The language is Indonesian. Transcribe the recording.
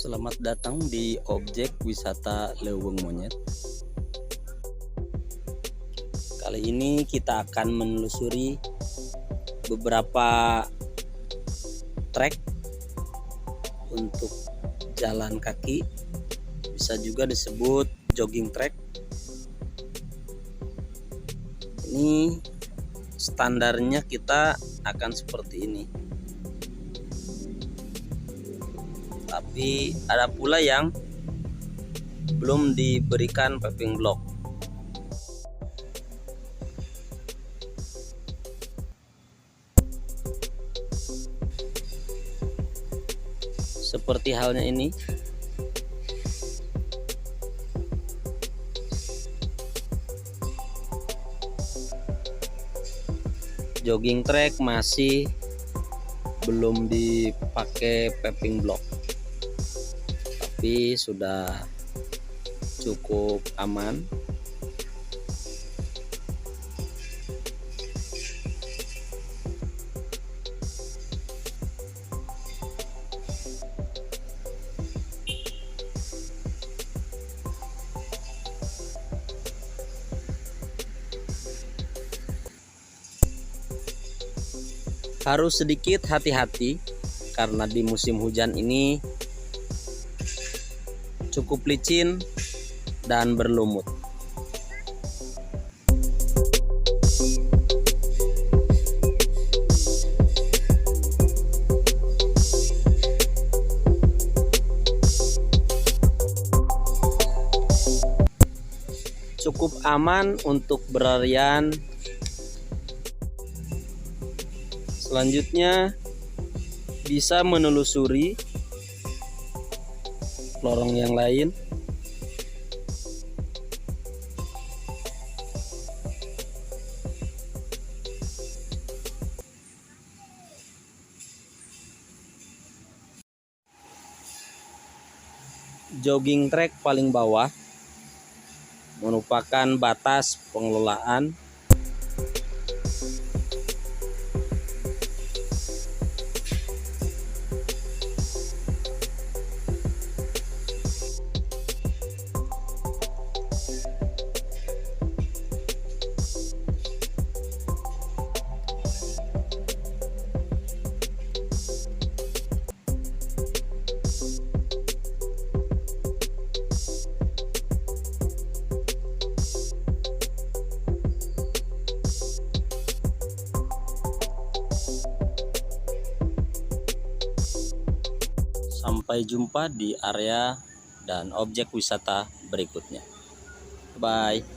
Selamat datang di objek wisata Leuweung Monyet. Kali ini kita akan menelusuri beberapa trek untuk jalan kaki, bisa juga disebut jogging track. Ini standarnya kita akan seperti ini. Tapi ada pula yang belum diberikan paving block. Seperti halnya ini. Jogging track masih belum dipakai paving block, tapi sudah cukup aman. Harus sedikit hati-hati karena di musim hujan ini cukup licin dan berlumut. Cukup aman untuk berlarian. Selanjutnya bisa menelusuri lorong yang lain. Jogging track paling bawah merupakan batas pengelolaan. Sampai jumpa di area dan objek wisata berikutnya. Bye.